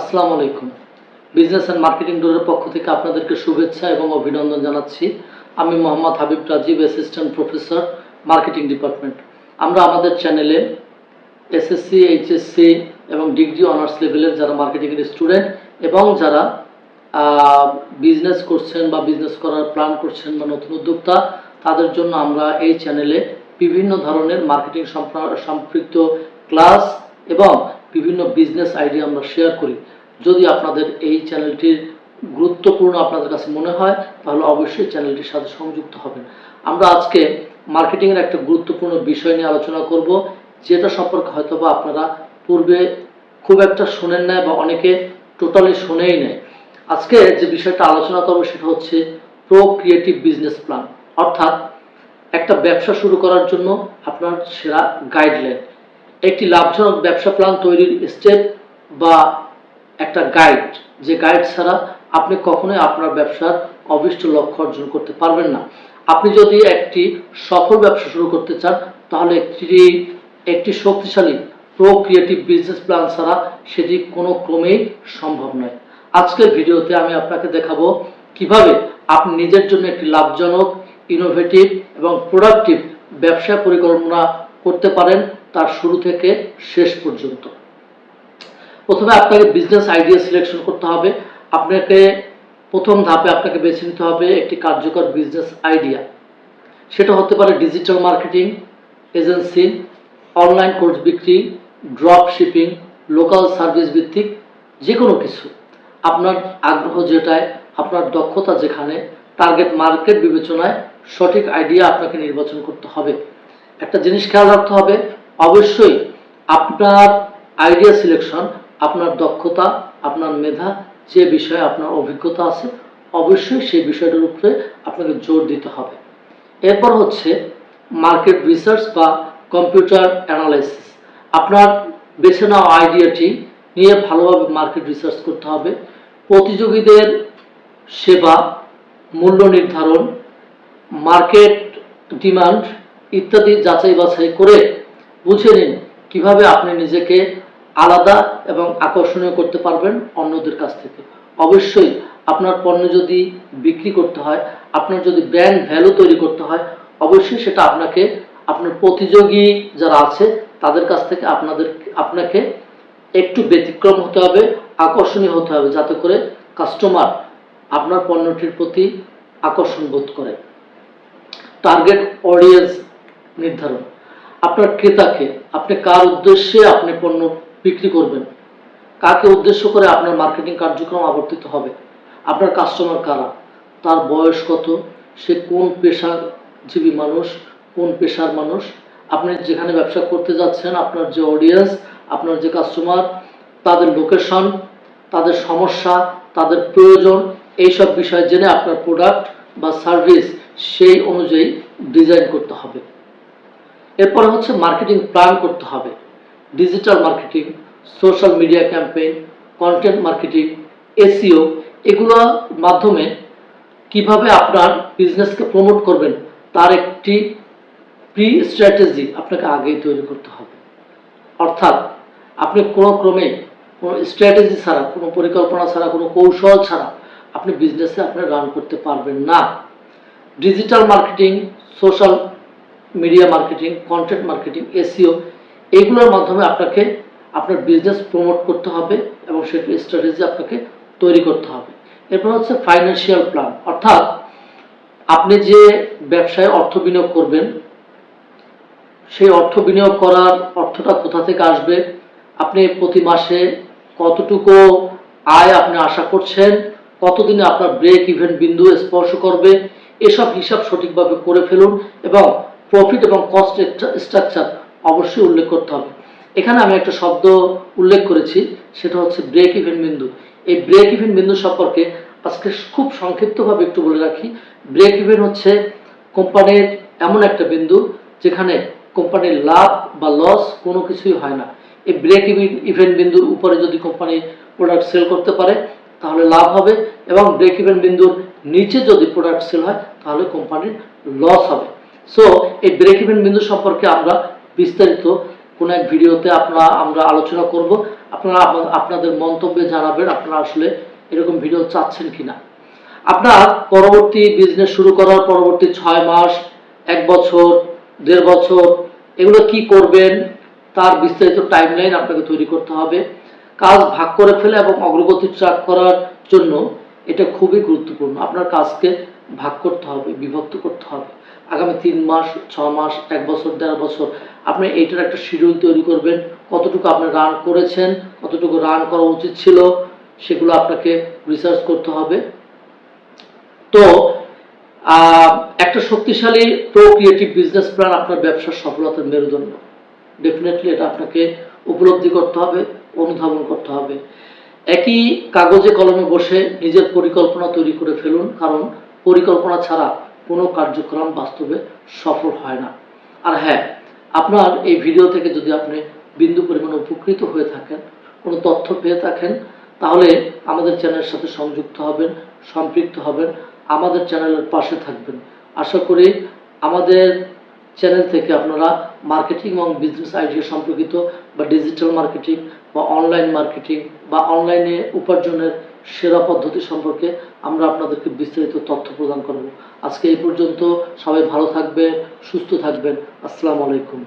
আসসালামু আলাইকুম। Business and marketing ডোরের পক্ষ থেকে আপনাদেরকে শুভেচ্ছা এবং অভিনন্দন জানাচ্ছি। আমি Mohammad Habib Rajib, assistant professor, marketing department. আমরা আমাদের চ্যানেলে এসএসসি, এইচএসসি এবং ডিগ্রি অনার্স লেভেলের যারা মার্কেটিংয়ের স্টুডেন্ট এবং যারা বিজনেস করছেন বা বিজনেস করার প্ল্যান করছেন বা নতুন উদ্যোক্তা, তাদের জন্য আমরা এই চ্যানেলে বিভিন্ন ধরনের মার্কেটিং সম্পৃক্ত ক্লাস এবং বিভিন্ন বিজনেস আইডিয়া আমরা শেয়ার করি। যদি আপনাদের এই চ্যানেলটির গুরুত্বপূর্ণ আপনাদের কাছে মনে হয় তাহলে অবশ্যই চ্যানেলটির সাথে সংযুক্ত হবেন। আমরা আজকে মার্কেটিংয়ের একটা গুরুত্বপূর্ণ বিষয় নিয়ে আলোচনা করব, যেটা সম্পর্কে হয়তোবা আপনারা পূর্বে খুব একটা শোনেন না বা অনেকে টোটালি শোনেই নেই। আজকে যে বিষয়টা আলোচনা করব সেটা হচ্ছে প্রো ক্রিয়েটিভ বিজনেস প্ল্যান, অর্থাৎ একটা ব্যবসা শুরু করার জন্য আপনার সেরা গাইডলাইন, একটি লাভজনক ব্যবসা প্ল্যান তৈরির স্টেপ বা একটা গাইড, যে গাইড ছাড়া আপনি কখনোই আপনার ব্যবসার অভিষ্ট লক্ষ্য অর্জন করতে পারবেন না। আপনি যদি একটি সফল ব্যবসা শুরু করতে চান তাহলে একটি শক্তিশালী প্রো ক্রিয়েটিভ বিজনেস প্ল্যান ছাড়া সেটি কোনো ক্রমেই সম্ভব নয়। আজকের ভিডিওতে আমি আপনাকে দেখাবো কিভাবে আপনি নিজের জন্য একটি লাভজনক, ইনোভেটিভ এবং প্রোডাক্টিভ ব্যবসা পরিকল্পনা করতে পারেন, তার শুরু থেকে শেষ পর্যন্ত। প্রথমে আপনাকে বিজনেস আইডিয়া সিলেকশন করতে হবে। আপনাকে প্রথম ধাপে আপনাকে বেছে নিতে হবে একটি কার্যকর বিজনেস আইডিয়া। সেটা হতে পারে digital marketing, agency, online course বিক্রি, ড্রপ শিপিং, লোকাল সার্ভিস ভিত্তিক যে কোনো কিছু। আপনার আগ্রহ যেটায়, আপনার দক্ষতা যেখানে, টার্গেট মার্কেট বিবেচনায় সঠিক আইডিয়া আপনাকে নির্বাচন করতে হবে। একটা জিনিস খেয়াল রাখতে হবে, অবশ্যই আপনার আইডিয়া সিলেকশন আপনার দক্ষতা, আপনার মেধা, যে বিষয়ে আপনার অভিজ্ঞতা আছে, অবশ্যই সেই বিষয়টার উপরে আপনাকে জোর দিতে হবে। এরপর হচ্ছে মার্কেট রিসার্চ বা কম্পিউটার অ্যানালাইসিস। আপনার বেছে নেওয়া আইডিয়াটি নিয়ে ভালোভাবে মার্কেট রিসার্চ করতে হবে। প্রতিযোগীদের সেবা, মূল্য নির্ধারণ, মার্কেট ডিমান্ড ইত্যাদি যাচাই বাছাই করে বুঝে নিন কিভাবে আপনি নিজেকে আলাদা এবং আকর্ষণীয় করতে পারবেন অন্যদের কাছ থেকে। অবশ্যই আপনার পণ্য যদি বিক্রি করতে হয়, আপনার যদি ব্র্যান্ড ভ্যালু তৈরি করতে হয়, অবশ্যই সেটা আপনাকে আপনার প্রতিযোগী যারা আছে তাদের কাছ থেকে আপনাকে একটু ব্যতিক্রম হতে হবে, আকর্ষণীয় হতে হবে, যাতে করে কাস্টমার আপনার পণ্যটির প্রতি আকর্ষণ বোধ করে। টার্গেট অডিয়েন্স নির্ধারণ। আপনার ক্রেতাকে, আপনি কার উদ্দেশ্যে আপনি পণ্য বিক্রি করবেন, কাকে উদ্দেশ্য করে আপনার মার্কেটিং কার্যক্রম আবর্তিত হবে, আপনার কাস্টমার কারা, তার বয়স কত, সে কোন পেশাজীবী মানুষ, কোন পেশার মানুষ, আপনি যেখানে ব্যবসা করতে যাচ্ছেন আপনার যে অডিয়েন্স, আপনার যে কাস্টমার, তাদের লোকেশন, তাদের সমস্যা, তাদের প্রয়োজন, এইসব বিষয় জেনে আপনার প্রোডাক্ট বা সার্ভিস সেই অনুযায়ী ডিজাইন করতে হবে। এরপরে হচ্ছে মার্কেটিং প্ল্যান করতে হবে। Digital marketing, social media campaign, content marketing, SEO, এগুলোর মাধ্যমে কিভাবে আপনার বিজনেসকে প্রমোট করবেন তার একটি প্রি স্ট্র্যাটেজি আপনাকে আগেই তৈরি করতে হবে। অর্থাৎ আপনি কোনো ক্রমে কোনো স্ট্র্যাটেজি ছাড়া, কোনো পরিকল্পনা ছাড়া, কোনো কৌশল ছাড়া আপনি বিজনেসে আপনি রান করতে পারবেন না। Digital marketing, social media marketing, content marketing, SEO, এইগুলোর মাধ্যমে আপনাকে আপনার বিজনেস প্রমোট করতে হবে এবং সেটি স্ট্র্যাটেজি আপনাকে তৈরি করতে হবে। এরপর হচ্ছে ফাইন্যান্সিয়াল প্ল্যান, অর্থাৎ আপনি যে ব্যবসায় অর্থ বিনিয়োগ করবেন সেই অর্থ বিনিয়োগ করার অর্থটা কোথা থেকে আসবে, আপনি প্রতি মাসে কতটুকু আয় আপনি আশা করছেন, কতদিনে আপনার ব্রেক ইভেন বিন্দু স্পর্শ করবে, এসব হিসাব সঠিকভাবে করে ফেলুন এবং প্রফিট এবং কস্ট স্ট্রাকচার অবশ্যই উল্লেখ করতে হবে। এখানে আমি একটা শব্দ উল্লেখ করেছি, সেটা হচ্ছে ব্রেক ইভেন বিন্দু। এই ব্রেক ইভেন বিন্দু সম্পর্কে আজকে খুব সংক্ষিপ্তভাবে একটু বলে রাখি। ব্রেক ইভেন হচ্ছে কোম্পানির এমন একটা বিন্দু যেখানে কোম্পানির লাভ বা লস কোনো কিছুই হয় না। এই ব্রেক ইভেন বিন্দুর উপরে যদি কোম্পানি প্রোডাক্ট সেল করতে পারে তাহলে লাভ হবে, এবং ব্রেক ইভেন বিন্দুর নিচে যদি প্রোডাক্ট সেল হয় তাহলে কোম্পানির লস হবে। সো এই ব্রেক ইভেন বিন্দু সম্পর্কে আমরা বিস্তারিত কোনো এক ভিডিওতে আমরা আলোচনা করব। আপনারা আপনাদের মন্তব্যে জানাবেন আপনারা আসলে এরকম ভিডিও চাচ্ছেন কিনা। আপনার পরবর্তী বিজনেস শুরু করার পরবর্তী 6 মাস, 1 বছর, 1.5 বছর এগুলো কি করবেন তার বিস্তারিত টাইমলাইন আপনাকে তৈরি করতে হবে। কাজ ভাগ করে ফেলে এবং অগ্রগতি ট্র্যাক করার জন্য এটা খুবই গুরুত্বপূর্ণ। আপনার কাজকে ভাগ করতে হবে, বিভক্ত করতে হবে। আগামী 3 মাস, 6 মাস, 1 বছর, 1.5 বছর আপনি এইটার একটা শিডিউল তৈরি করবেন। কতটুকু আপনি রান করেছেন, কতটুকু রান করা উচিত ছিল সেগুলো আপনাকে রিসার্চ করতে হবে। তো একটা শক্তিশালী ক্রিয়েটিভ বিজনেস প্ল্যান আপনার ব্যবসার সফলতার মেরুদণ্ড। ডেফিনেটলি এটা আপনাকে উপলব্ধি করতে হবে, অনুধাবন করতে হবে। একই কাগজে কলমে বসে নিজের পরিকল্পনা তৈরি করে ফেলুন, কারণ পরিকল্পনা ছাড়া কোনো কার্যক্রম বাস্তবে সফল হয় না। আর হ্যাঁ, আপনার এই ভিডিও থেকে যদি আপনি বিন্দু পরিমাণ উপকৃত হয়ে থাকেন, কোনো তথ্য পেয়ে থাকেন, তাহলে আমাদের চ্যানেলের সাথে সংযুক্ত হবেন, সম্পৃক্ত হবেন, আমাদের চ্যানেলের পাশে থাকবেন। আশা করি আমাদের চ্যানেল থেকে আপনারা মার্কেটিং এবং বিজনেস আইডিয়া সম্পর্কিত বা ডিজিটাল মার্কেটিং বা অনলাইন মার্কেটিং বা অনলাইনে উপার্জনের সেরা পদ্ধতি সম্পর্কে আমরা আপনাদেরকে বিস্তারিত তথ্য প্রদান করব। আজকে এই পর্যন্ত। সবাই ভালো থাকবেন, সুস্থ থাকবেন। আসসালামু আলাইকুম।